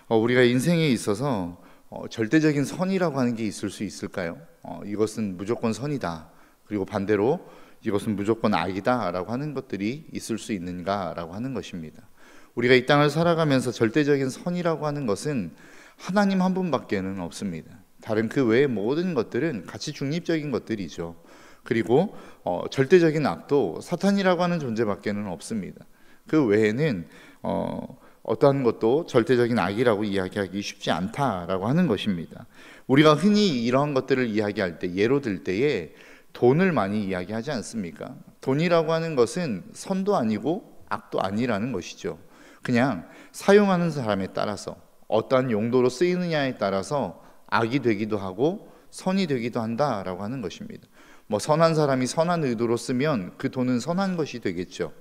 우리가 인생에 있어서 절대적인 선이라고 하는 게 있을 수 있을까요? 이것은 무조건 선이다, 그리고 반대로 이것은 무조건 악이다 라고 하는 것들이 있을 수 있는가 라고 하는 것입니다. 우리가 이 땅을 살아가면서 절대적인 선이라고 하는 것은 하나님 한 분밖에는 없습니다. 다른 그 외의 모든 것들은 가치 중립적인 것들이죠. 그리고 절대적인 악도 사탄이라고 하는 존재밖에는 없습니다. 그 외에는 어떠한 것도 절대적인 악이라고 이야기하기 쉽지 않다라고 하는 것입니다. 우리가 흔히 이러한 것들을 이야기할 때, 예로 들 때에 돈을 많이 이야기하지 않습니까? 돈이라고 하는 것은 선도 아니고 악도 아니라는 것이죠. 그냥 사용하는 사람에 따라서 어떠한 용도로 쓰이느냐에 따라서 악이 되기도 하고 선이 되기도 한다라고 하는 것입니다. 선한 사람이 선한 의도로 쓰면 그 돈은 선한 것이 되겠죠.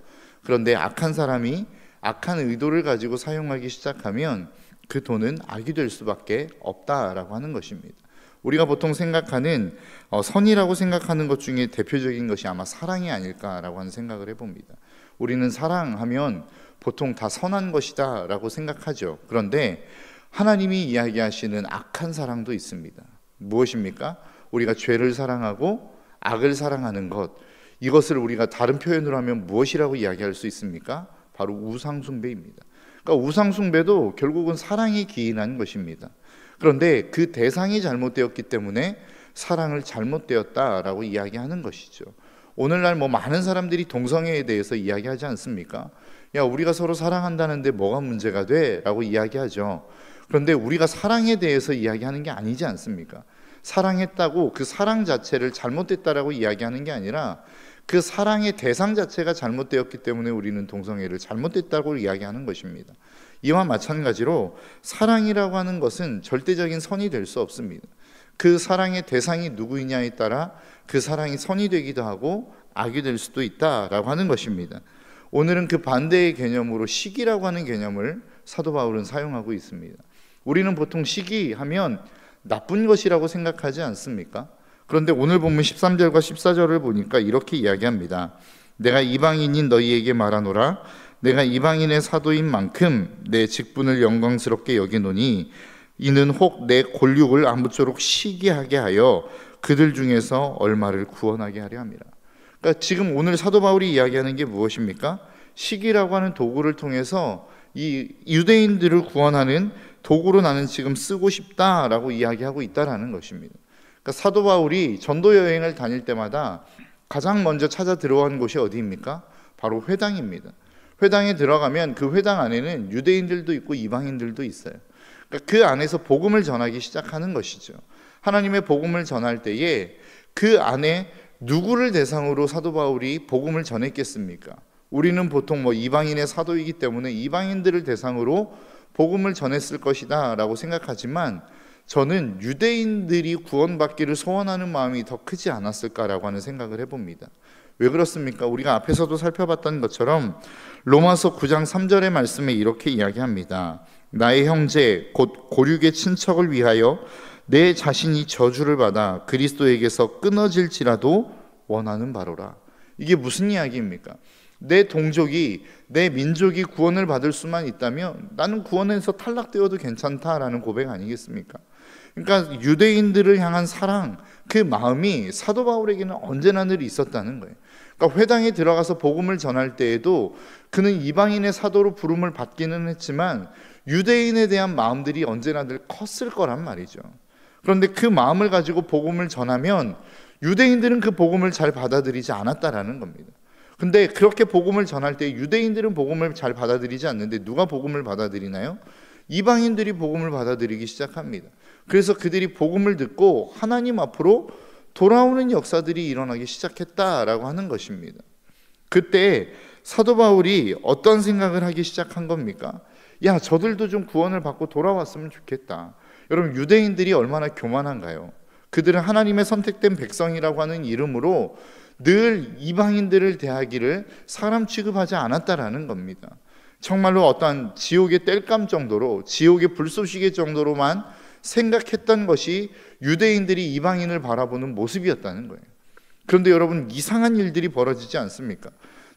그런데 악한 사람이 악한 의도를 가지고 사용하기 시작하면 그 돈은 악이 될 수밖에 없다라고 하는 것입니다. 우리가 보통 생각하는 선이라고 생각하는 것 중에 대표적인 것이 아마 사랑이 아닐까라고 하는 생각을 해봅니다. 우리는 사랑하면 보통 다 선한 것이다 라고 생각하죠. 그런데 하나님이 이야기하시는 악한 사랑도 있습니다. 무엇입니까? 우리가 죄를 사랑하고 악을 사랑하는 것, 이것을 우리가 다른 표현으로 하면 무엇이라고 이야기할 수 있습니까? 바로 우상숭배입니다. 그러니까 우상숭배도 결국은 사랑이 기인한 것입니다. 그런데 그 대상이 잘못되었기 때문에 사랑을 잘못되었다라고 이야기하는 것이죠. 오늘날 많은 사람들이 동성애에 대해서 이야기하지 않습니까? 야, 우리가 서로 사랑한다는데 뭐가 문제가 돼? 라고 이야기하죠. 그런데 우리가 사랑에 대해서 이야기하는 게 아니지 않습니까? 사랑했다고 그 사랑 자체를 잘못됐다라고 이야기하는 게 아니라 그 사랑의 대상 자체가 잘못되었기 때문에 우리는 동성애를 잘못됐다고 이야기하는 것입니다. 이와 마찬가지로 사랑이라고 하는 것은 절대적인 선이 될 수 없습니다. 그 사랑의 대상이 누구이냐에 따라 그 사랑이 선이 되기도 하고 악이 될 수도 있다라고 하는 것입니다. 오늘은 그 반대의 개념으로 시기라고 하는 개념을 사도 바울은 사용하고 있습니다. 우리는 보통 시기하면 나쁜 것이라고 생각하지 않습니까? 그런데 오늘 본문 13절과 14절을 보니까 이렇게 이야기합니다. 내가 이방인인 너희에게 말하노라. 내가 이방인의 사도인 만큼 내 직분을 영광스럽게 여기노니 이는 혹 내 골육을 아무쪼록 시기하게 하여 그들 중에서 얼마를 구원하게 하려 함이라. 그러니까 지금 오늘 사도 바울이 이야기하는 게 무엇입니까? 시기라고 하는 도구를 통해서 이 유대인들을 구원하는 도구로 나는 지금 쓰고 싶다라고 이야기하고 있다라는 것입니다. 그러니까 사도 바울이 전도 여행을 다닐 때마다 가장 먼저 찾아 들어간 곳이 어디입니까? 바로 회당입니다. 회당에 들어가면 그 회당 안에는 유대인들도 있고 이방인들도 있어요. 그러니까 그 안에서 복음을 전하기 시작하는 것이죠. 하나님의 복음을 전할 때에 그 안에 누구를 대상으로 사도 바울이 복음을 전했겠습니까? 우리는 보통 이방인의 사도이기 때문에 이방인들을 대상으로 복음을 전했을 것이다 라고 생각하지만 저는 유대인들이 구원받기를 소원하는 마음이 더 크지 않았을까라고 하는 생각을 해봅니다. 왜 그렇습니까? 우리가 앞에서도 살펴봤던 것처럼 로마서 9장 3절의 말씀에 이렇게 이야기합니다. 나의 형제 곧 고륙의 친척을 위하여 내 자신이 저주를 받아 그리스도에게서 끊어질지라도 원하는 바로라. 이게 무슨 이야기입니까? 내 동족이, 내 민족이 구원을 받을 수만 있다면 나는 구원에서 탈락되어도 괜찮다라는 고백 아니겠습니까? 그러니까 유대인들을 향한 사랑, 그 마음이 사도 바울에게는 언제나 늘 있었다는 거예요. 그러니까 회당에 들어가서 복음을 전할 때에도 그는 이방인의 사도로 부름을 받기는 했지만 유대인에 대한 마음들이 언제나 늘 컸을 거란 말이죠. 그런데 그 마음을 가지고 복음을 전하면 유대인들은 그 복음을 잘 받아들이지 않았다라는 겁니다. 근데 그렇게 복음을 전할 때 유대인들은 복음을 잘 받아들이지 않는데 누가 복음을 받아들이나요? 이방인들이 복음을 받아들이기 시작합니다. 그래서 그들이 복음을 듣고 하나님 앞으로 돌아오는 역사들이 일어나기 시작했다라고 하는 것입니다. 그때 사도 바울이 어떤 생각을 하기 시작한 겁니까? 야, 저들도 좀 구원을 받고 돌아왔으면 좋겠다. 여러분, 유대인들이 얼마나 교만한가요? 그들은 하나님의 선택된 백성이라고 하는 이름으로 늘 이방인들을 대하기를 사람 취급하지 않았다라는 겁니다. 정말로 어떠한 지옥의 땔감 정도로, 지옥의 불쏘시개 정도로만 생각했던 것이 유대인들이 이방인을 바라보는 모습이었다는 거예요. 그런데 여러분, 이상한 일들이 벌어지지 않습니까?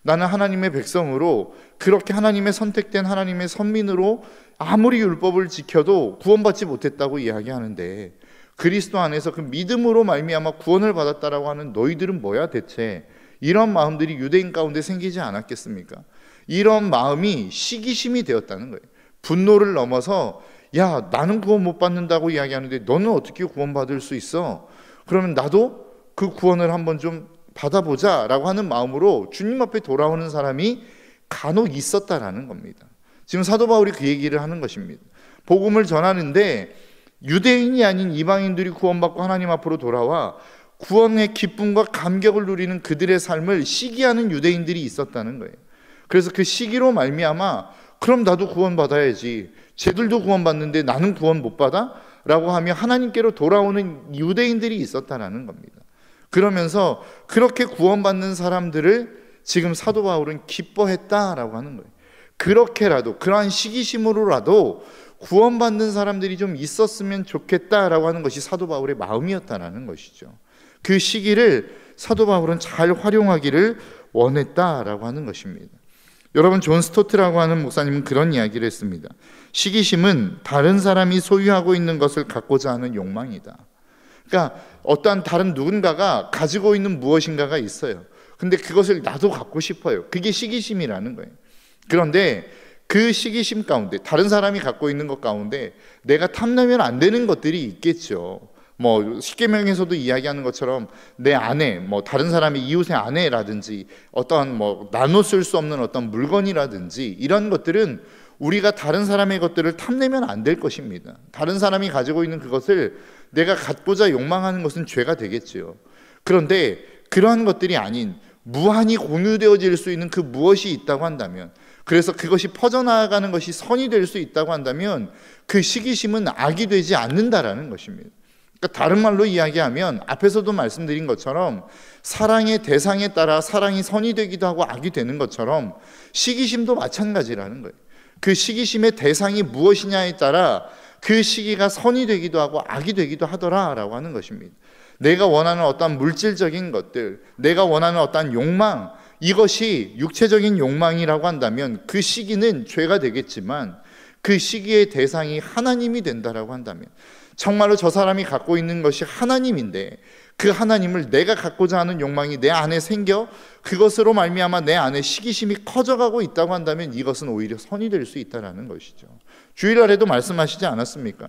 나는 하나님의 백성으로, 그렇게 하나님의 선택된 하나님의 선민으로 아무리 율법을 지켜도 구원받지 못했다고 이야기하는데, 그리스도 안에서 그 믿음으로 말미암아 구원을 받았다라고 하는 너희들은 뭐야 대체? 이런 마음들이 유대인 가운데 생기지 않았겠습니까? 이런 마음이 시기심이 되었다는 거예요. 분노를 넘어서, 야, 나는 구원 못 받는다고 이야기하는데 너는 어떻게 구원받을 수 있어? 그러면 나도 그 구원을 한번 좀 받아보자 라고 하는 마음으로 주님 앞에 돌아오는 사람이 간혹 있었다라는 겁니다. 지금 사도 바울이 그 얘기를 하는 것입니다. 복음을 전하는데 유대인이 아닌 이방인들이 구원받고 하나님 앞으로 돌아와 구원의 기쁨과 감격을 누리는 그들의 삶을 시기하는 유대인들이 있었다는 거예요. 그래서 그 시기로 말미암아, 그럼 나도 구원받아야지, 쟤들도 구원받는데 나는 구원 못 받아? 라고 하며 하나님께로 돌아오는 유대인들이 있었다는 겁니다. 그러면서 그렇게 구원받는 사람들을 지금 사도 바울은 기뻐했다라고 하는 거예요. 그렇게라도, 그러한 시기심으로라도 구원받는 사람들이 좀 있었으면 좋겠다라고 하는 것이 사도 바울의 마음이었다라는 것이죠. 그 시기를 사도 바울은 잘 활용하기를 원했다라고 하는 것입니다. 여러분, 존 스토트라고 하는 목사님은 그런 이야기를 했습니다. 시기심은 다른 사람이 소유하고 있는 것을 갖고자 하는 욕망이다. 그러니까 어떠한 다른 누군가가 가지고 있는 무엇인가가 있어요. 근데 그것을 나도 갖고 싶어요. 그게 시기심이라는 거예요. 그런데 그 시기심 가운데, 다른 사람이 갖고 있는 것 가운데 내가 탐내면 안 되는 것들이 있겠죠. 뭐 십계명에서도 이야기하는 것처럼 내 아내, 뭐 다른 사람의 이웃의 아내라든지 어떤 뭐 나눠 쓸 수 없는 어떤 물건이라든지 이런 것들은 우리가 다른 사람의 것들을 탐내면 안 될 것입니다. 다른 사람이 가지고 있는 그것을 내가 갖고자 욕망하는 것은 죄가 되겠지요. 그런데 그러한 것들이 아닌 무한히 공유되어질 수 있는 그 무엇이 있다고 한다면, 그래서 그것이 퍼져나가는 것이 선이 될 수 있다고 한다면 그 시기심은 악이 되지 않는다라는 것입니다. 그러니까 다른 말로 이야기하면 앞에서도 말씀드린 것처럼 사랑의 대상에 따라 사랑이 선이 되기도 하고 악이 되는 것처럼 시기심도 마찬가지라는 거예요. 그 시기심의 대상이 무엇이냐에 따라 그 시기가 선이 되기도 하고 악이 되기도 하더라라고 하는 것입니다. 내가 원하는 어떤 물질적인 것들, 내가 원하는 어떤 욕망, 이것이 육체적인 욕망이라고 한다면 그 시기는 죄가 되겠지만, 그 시기의 대상이 하나님이 된다라고 한다면, 정말로 저 사람이 갖고 있는 것이 하나님인데 그 하나님을 내가 갖고자 하는 욕망이 내 안에 생겨 그것으로 말미암아 내 안에 시기심이 커져가고 있다고 한다면 이것은 오히려 선이 될 수 있다는 것이죠. 주일날에도 말씀하시지 않았습니까?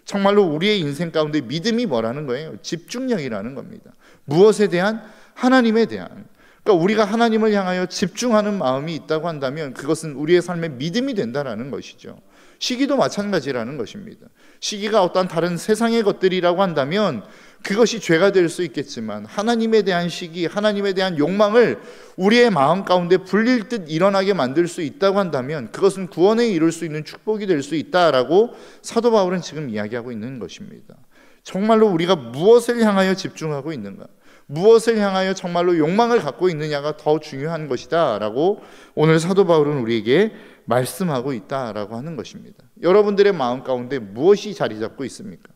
정말로 우리의 인생 가운데 믿음이 뭐라는 거예요? 집중력이라는 겁니다. 무엇에 대한? 하나님에 대한. 그러니까 우리가 하나님을 향하여 집중하는 마음이 있다고 한다면 그것은 우리의 삶의 믿음이 된다는 것이죠. 시기도 마찬가지라는 것입니다. 시기가 어떤 다른 세상의 것들이라고 한다면 그것이 죄가 될 수 있겠지만, 하나님에 대한 시기, 하나님에 대한 욕망을 우리의 마음 가운데 불릴 듯 일어나게 만들 수 있다고 한다면 그것은 구원에 이룰 수 있는 축복이 될 수 있다라고 사도 바울은 지금 이야기하고 있는 것입니다. 정말로 우리가 무엇을 향하여 집중하고 있는가, 무엇을 향하여 정말로 욕망을 갖고 있느냐가 더 중요한 것이다 라고 오늘 사도 바울은 우리에게 말씀하고 있다라고 하는 것입니다. 여러분들의 마음 가운데 무엇이 자리 잡고 있습니까?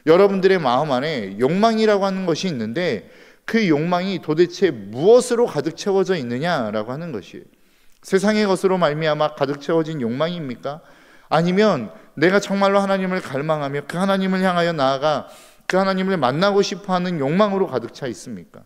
여러분들의 마음 안에 욕망이라고 하는 것이 있는데 그 욕망이 도대체 무엇으로 가득 채워져 있느냐라고 하는 것이에요. 세상의 것으로 말미암아 가득 채워진 욕망입니까? 아니면 내가 정말로 하나님을 갈망하며 그 하나님을 향하여 나아가 그 하나님을 만나고 싶어하는 욕망으로 가득 차 있습니까?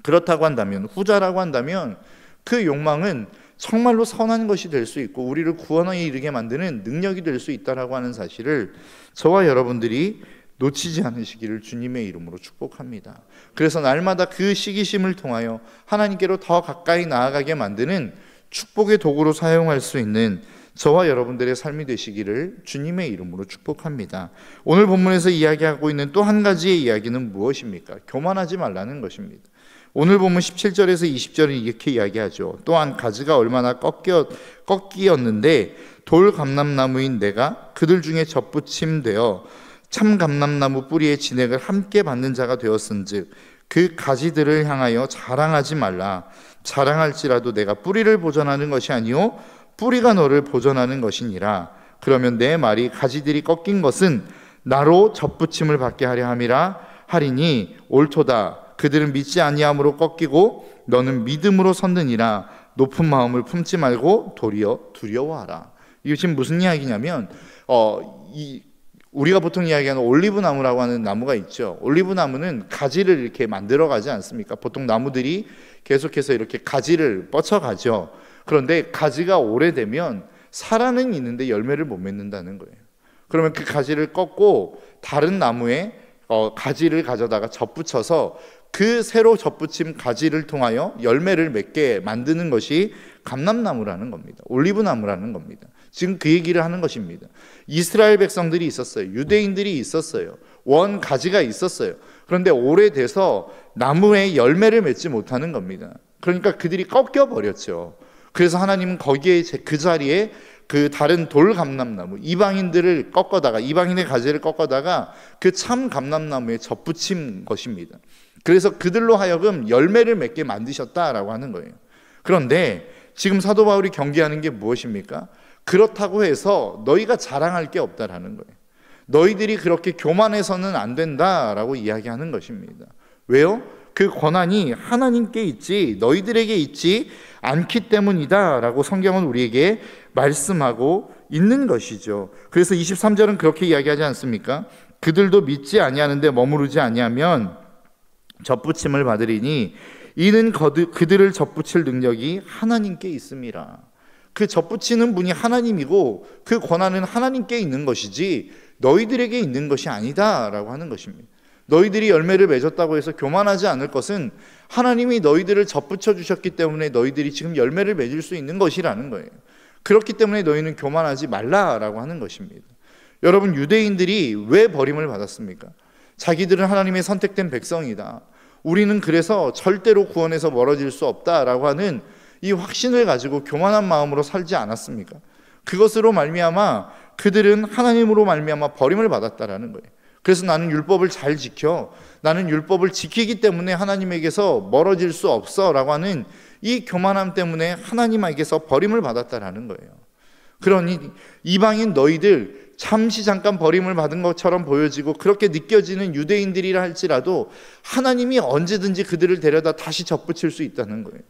그렇다고 한다면, 후자라고 한다면 그 욕망은 정말로 선한 것이 될 수 있고 우리를 구원에 이르게 만드는 능력이 될 수 있다라고 하는 사실을 저와 여러분들이 놓치지 않으시기를 주님의 이름으로 축복합니다. 그래서 날마다 그 시기심을 통하여 하나님께로 더 가까이 나아가게 만드는 축복의 도구로 사용할 수 있는 저와 여러분들의 삶이 되시기를 주님의 이름으로 축복합니다. 오늘 본문에서 이야기하고 있는 또 한 가지의 이야기는 무엇입니까? 교만하지 말라는 것입니다. 오늘 보면 17절에서 20절은 이렇게 이야기하죠. 또한 가지가 얼마나 꺾이었는데 돌 감람나무인 내가 그들 중에 접붙임되어 참 감람나무 뿌리의 진액을 함께 받는 자가 되었은즉 그 가지들을 향하여 자랑하지 말라. 자랑할지라도 내가 뿌리를 보존하는 것이 아니요 뿌리가 너를 보존하는 것이니라. 그러면 내 말이 가지들이 꺾인 것은 나로 접붙임을 받게 하려 함이라 하리니 옳도다. 그들은 믿지 아니함으로 꺾이고 너는 믿음으로 섰느니라. 높은 마음을 품지 말고 도리어 두려워하라. 이게 지금 무슨 이야기냐면 우리가 보통 이야기하는 올리브 나무라고 하는 나무가 있죠. 올리브 나무는 가지를 이렇게 만들어 가지 않습니까? 보통 나무들이 계속해서 이렇게 가지를 뻗쳐가죠. 그런데 가지가 오래되면 살아는 있는데 열매를 못 맺는다는 거예요. 그러면 그 가지를 꺾고 다른 나무에 가지를 가져다가 접붙여서 그 새로 접붙임 가지를 통하여 열매를 맺게 만드는 것이 감람나무라는 겁니다. 올리브나무라는 겁니다. 지금 그 얘기를 하는 것입니다. 이스라엘 백성들이 있었어요. 유대인들이 있었어요. 원 가지가 있었어요. 그런데 오래돼서 나무에 열매를 맺지 못하는 겁니다. 그러니까 그들이 꺾여버렸죠. 그래서 하나님은 거기에 그 자리에 그 다른 돌 감람나무, 이방인의 가지를 꺾어다가 그 참 감람나무에 접붙인 것입니다. 그래서 그들로 하여금 열매를 맺게 만드셨다라고 하는 거예요. 그런데 지금 사도 바울이 경계하는 게 무엇입니까? 그렇다고 해서 너희가 자랑할 게 없다라는 거예요. 너희들이 그렇게 교만해서는 안 된다라고 이야기하는 것입니다. 왜요? 그 권한이 하나님께 있지 너희들에게 있지 않기 때문이다 라고 성경은 우리에게 말씀하고 있는 것이죠. 그래서 23절은 그렇게 이야기하지 않습니까? 그들도 믿지 아니하는데 머무르지 아니하면 접붙임을 받으리니 이는 그들을 접붙일 능력이 하나님께 있음이라. 그 접붙이는 분이 하나님이고 그 권한은 하나님께 있는 것이지 너희들에게 있는 것이 아니다 라고 하는 것입니다. 너희들이 열매를 맺었다고 해서 교만하지 않을 것은 하나님이 너희들을 접붙여 주셨기 때문에 너희들이 지금 열매를 맺을 수 있는 것이라는 거예요. 그렇기 때문에 너희는 교만하지 말라라고 하는 것입니다. 여러분, 유대인들이 왜 버림을 받았습니까? 자기들은 하나님의 선택된 백성이다. 우리는 그래서 절대로 구원에서 멀어질 수 없다라고 하는 이 확신을 가지고 교만한 마음으로 살지 않았습니까? 그것으로 말미암아 그들은 하나님으로 말미암아 버림을 받았다라는 거예요. 그래서 나는 율법을 잘 지켜, 나는 율법을 지키기 때문에 하나님에게서 멀어질 수 없어 라고 하는 이 교만함 때문에 하나님에게서 버림을 받았다라는 거예요. 그러니 이방인 너희들 잠시 잠깐 버림을 받은 것처럼 보여지고 그렇게 느껴지는 유대인들이라 할지라도 하나님이 언제든지 그들을 데려다 다시 접붙일 수 있다는 거예요.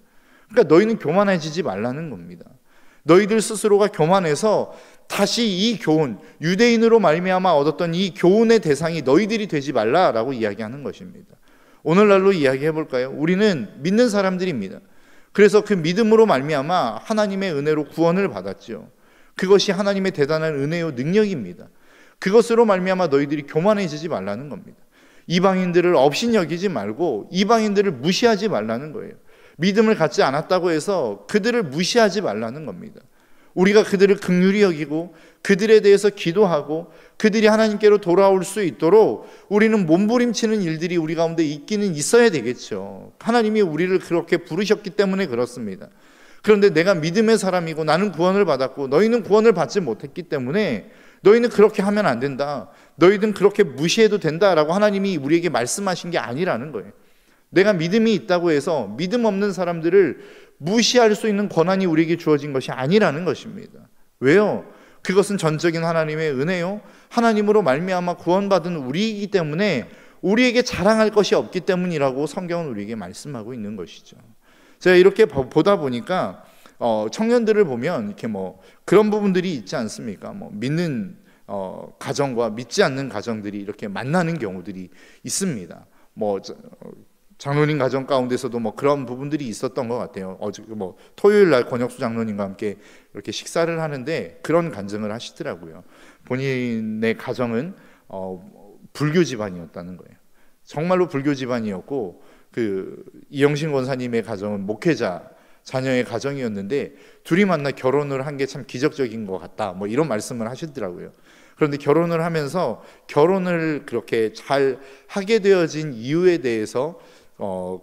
그러니까 너희는 교만해지지 말라는 겁니다. 너희들 스스로가 교만해서 다시 이 교훈, 유대인으로 말미암아 얻었던 이 교훈의 대상이 너희들이 되지 말라라고 이야기하는 것입니다. 오늘날로 이야기해 볼까요? 우리는 믿는 사람들입니다. 그래서 그 믿음으로 말미암아 하나님의 은혜로 구원을 받았죠. 그것이 하나님의 대단한 은혜요 능력입니다. 그것으로 말미암아 너희들이 교만해지지 말라는 겁니다. 이방인들을 업신여기지 말고 이방인들을 무시하지 말라는 거예요. 믿음을 갖지 않았다고 해서 그들을 무시하지 말라는 겁니다. 우리가 그들을 긍휼히 여기고 그들에 대해서 기도하고 그들이 하나님께로 돌아올 수 있도록 우리는 몸부림치는 일들이 우리 가운데 있기는 있어야 되겠죠. 하나님이 우리를 그렇게 부르셨기 때문에 그렇습니다. 그런데 내가 믿음의 사람이고 나는 구원을 받았고 너희는 구원을 받지 못했기 때문에 너희는 그렇게 하면 안 된다, 너희는 그렇게 무시해도 된다라고 하나님이 우리에게 말씀하신 게 아니라는 거예요. 내가 믿음이 있다고 해서 믿음 없는 사람들을 무시할 수 있는 권한이 우리에게 주어진 것이 아니라는 것입니다. 왜요? 그것은 전적인 하나님의 은혜요, 하나님으로 말미암아 구원받은 우리이기 때문에 우리에게 자랑할 것이 없기 때문이라고 성경은 우리에게 말씀하고 있는 것이죠. 제가 이렇게 보다 보니까 청년들을 보면 이렇게 뭐 그런 부분들이 있지 않습니까? 뭐 믿는 가정과 믿지 않는 가정들이 이렇게 만나는 경우들이 있습니다. 뭐 장로님 가정 가운데서도 뭐 그런 부분들이 있었던 것 같아요. 어제 뭐 토요일 날 권혁수 장로님과 함께 이렇게 식사를 하는데 그런 간증을 하시더라고요. 본인의 가정은 불교 집안이었다는 거예요. 정말로 불교 집안이었고 그 이영신 권사님의 가정은 목회자 자녀의 가정이었는데 둘이 만나 결혼을 한 게 참 기적적인 것 같다, 뭐 이런 말씀을 하시더라고요. 그런데 결혼을 하면서 결혼을 그렇게 잘 하게 되어진 이유에 대해서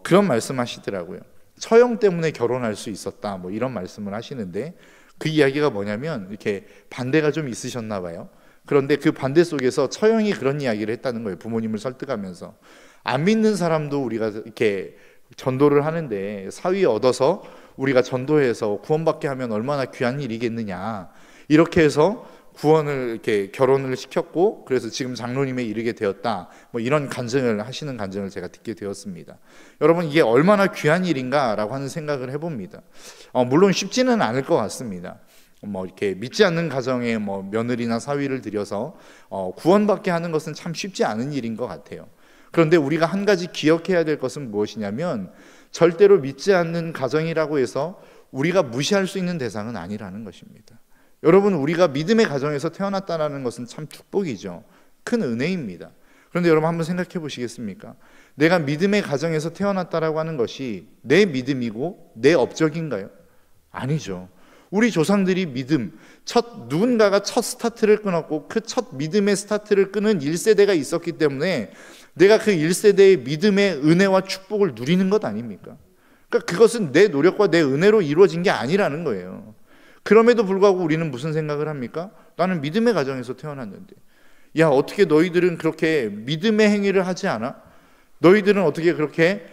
그런 말씀하시더라고요. 처형 때문에 결혼할 수 있었다, 뭐 이런 말씀을 하시는데 그 이야기가 뭐냐면 이렇게 반대가 좀 있으셨나 봐요. 그런데 그 반대 속에서 처형이 그런 이야기를 했다는 거예요. 부모님을 설득하면서 안 믿는 사람도 우리가 이렇게 전도를 하는데 사위 얻어서 우리가 전도해서 구원받게 하면 얼마나 귀한 일이겠느냐, 이렇게 해서 구원을 이렇게 결혼을 시켰고 그래서 지금 장로님에 이르게 되었다. 뭐 이런 간증을 하시는 간증을 제가 듣게 되었습니다. 여러분 이게 얼마나 귀한 일인가라고 하는 생각을 해봅니다. 물론 쉽지는 않을 것 같습니다. 뭐 이렇게 믿지 않는 가정에 뭐 며느리나 사위를 들여서 구원받게 하는 것은 참 쉽지 않은 일인 것 같아요. 그런데 우리가 한 가지 기억해야 될 것은 무엇이냐면 절대로 믿지 않는 가정이라고 해서 우리가 무시할 수 있는 대상은 아니라는 것입니다. 여러분 우리가 믿음의 가정에서 태어났다는 것은 참 축복이죠. 큰 은혜입니다. 그런데 여러분 한번 생각해 보시겠습니까? 내가 믿음의 가정에서 태어났다라고 하는 것이 내 믿음이고 내 업적인가요? 아니죠. 우리 조상들이 누군가가 첫 스타트를 끊었고 그 첫 믿음의 스타트를 끄는 1세대가 있었기 때문에 내가 그 1세대의 믿음의 은혜와 축복을 누리는 것 아닙니까? 그러니까 그것은 내 노력과 내 은혜로 이루어진 게 아니라는 거예요. 그럼에도 불구하고 우리는 무슨 생각을 합니까? 나는 믿음의 가정에서 태어났는데, 야 어떻게 너희들은 그렇게 믿음의 행위를 하지 않아? 너희들은 어떻게 그렇게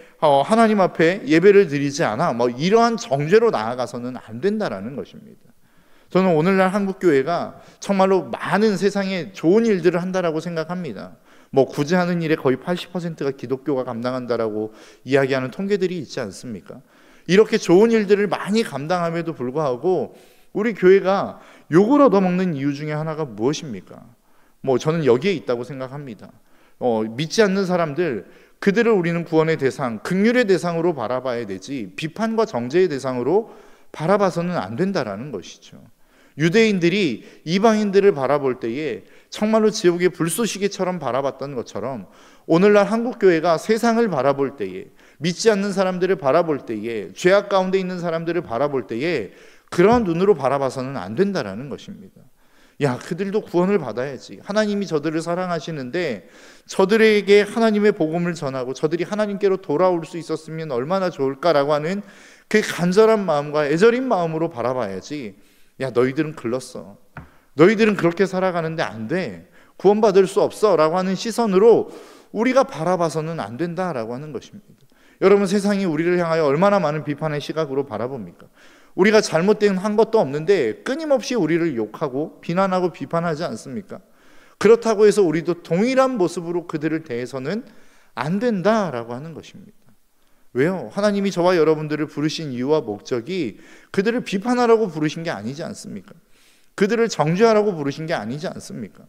하나님 앞에 예배를 드리지 않아? 뭐 이러한 정죄로 나아가서는 안 된다라는 것입니다. 저는 오늘날 한국교회가 정말로 많은 세상에 좋은 일들을 한다라고 생각합니다. 뭐 구제하는 일의 거의 80%가 기독교가 감당한다라고 이야기하는 통계들이 있지 않습니까? 이렇게 좋은 일들을 많이 감당함에도 불구하고 우리 교회가 욕을 얻어먹는 이유 중에 하나가 무엇입니까? 뭐 저는 여기에 있다고 생각합니다. 믿지 않는 사람들, 그들을 우리는 구원의 대상, 긍휼의 대상으로 바라봐야 되지 비판과 정죄의 대상으로 바라봐서는 안 된다라는 것이죠. 유대인들이 이방인들을 바라볼 때에 정말로 지옥의 불쏘시개처럼 바라봤던 것처럼 오늘날 한국교회가 세상을 바라볼 때에, 믿지 않는 사람들을 바라볼 때에, 죄악 가운데 있는 사람들을 바라볼 때에 그러한 눈으로 바라봐서는 안 된다라는 것입니다. 야, 그들도 구원을 받아야지. 하나님이 저들을 사랑하시는데 저들에게 하나님의 복음을 전하고 저들이 하나님께로 돌아올 수 있었으면 얼마나 좋을까라고 하는 그 간절한 마음과 애절인 마음으로 바라봐야지. 야, 너희들은 글렀어. 너희들은 그렇게 살아가는데 안 돼. 구원받을 수 없어 라고 하는 시선으로 우리가 바라봐서는 안 된다라고 하는 것입니다. 여러분 세상이 우리를 향하여 얼마나 많은 비판의 시각으로 바라봅니까? 우리가 잘못된 한 것도 없는데 끊임없이 우리를 욕하고 비난하고 비판하지 않습니까? 그렇다고 해서 우리도 동일한 모습으로 그들을 대해서는 안 된다라고 하는 것입니다. 왜요? 하나님이 저와 여러분들을 부르신 이유와 목적이 그들을 비판하라고 부르신 게 아니지 않습니까? 그들을 정죄하라고 부르신 게 아니지 않습니까?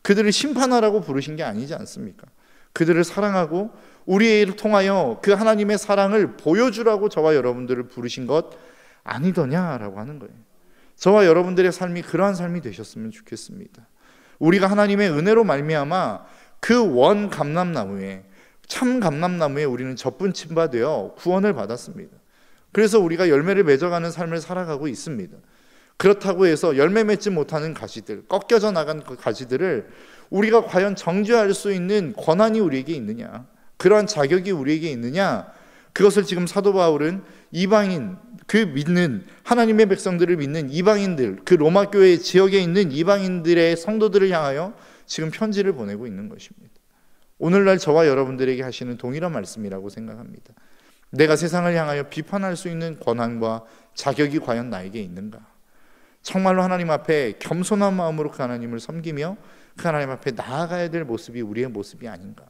그들을 심판하라고 부르신 게 아니지 않습니까? 그들을 사랑하고 우리를 통하여 그 하나님의 사랑을 보여주라고 저와 여러분들을 부르신 것 아니더냐라고 하는 거예요. 저와 여러분들의 삶이 그러한 삶이 되셨으면 좋겠습니다. 우리가 하나님의 은혜로 말미암아 그 원 감람나무에, 참 감람나무에 우리는 접붙임 바 되어 구원을 받았습니다. 그래서 우리가 열매를 맺어가는 삶을 살아가고 있습니다. 그렇다고 해서 열매 맺지 못하는 가지들, 꺾여져 나간 그 가지들을 우리가 과연 정죄할 수 있는 권한이 우리에게 있느냐, 그러한 자격이 우리에게 있느냐, 그것을 지금 사도 바울은 이방인, 그 믿는 하나님의 백성들을 믿는 이방인들, 그 로마 교회 지역에 있는 이방인들의 성도들을 향하여 지금 편지를 보내고 있는 것입니다. 오늘날 저와 여러분들에게 하시는 동일한 말씀이라고 생각합니다. 내가 세상을 향하여 비판할 수 있는 권한과 자격이 과연 나에게 있는가? 정말로 하나님 앞에 겸손한 마음으로 그 하나님을 섬기며 그 하나님 앞에 나아가야 될 모습이 우리의 모습이 아닌가?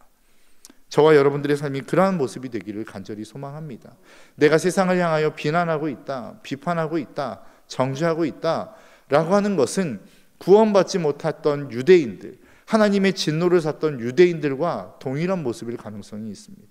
저와 여러분들의 삶이 그러한 모습이 되기를 간절히 소망합니다. 내가 세상을 향하여 비난하고 있다, 비판하고 있다, 정죄하고 있다 라고 하는 것은 구원받지 못했던 유대인들, 하나님의 진노를 샀던 유대인들과 동일한 모습일 가능성이 있습니다.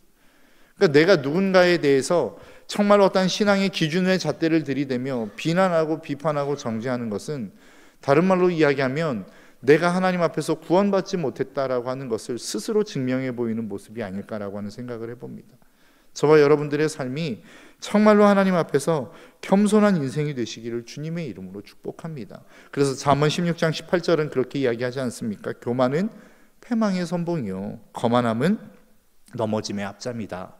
그러니까 내가 누군가에 대해서 정말 어떤 신앙의 기준의 잣대를 들이대며 비난하고 비판하고 정죄하는 것은 다른 말로 이야기하면 내가 하나님 앞에서 구원받지 못했다라고 하는 것을 스스로 증명해 보이는 모습이 아닐까라고 하는 생각을 해봅니다. 저와 여러분들의 삶이 정말로 하나님 앞에서 겸손한 인생이 되시기를 주님의 이름으로 축복합니다. 그래서 잠언 16장 18절은 그렇게 이야기하지 않습니까? 교만은 패망의 선봉이요 거만함은 넘어짐의 앞잠이다.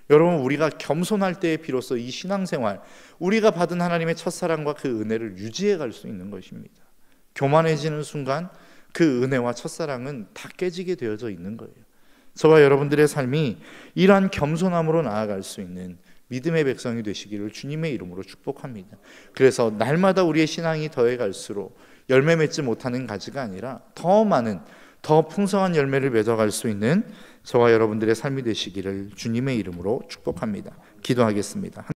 여러분 우리가 겸손할 때에 비로소 이 신앙생활, 우리가 받은 하나님의 첫사랑과 그 은혜를 유지해 갈 수 있는 것입니다. 교만해지는 순간 그 은혜와 첫사랑은 다 깨지게 되어져 있는 거예요. 저와 여러분들의 삶이 이러한 겸손함으로 나아갈 수 있는 믿음의 백성이 되시기를 주님의 이름으로 축복합니다. 그래서 날마다 우리의 신앙이 더해갈수록 열매 맺지 못하는 가지가 아니라 더 많은, 더 풍성한 열매를 맺어갈 수 있는 저와 여러분들의 삶이 되시기를 주님의 이름으로 축복합니다. 기도하겠습니다.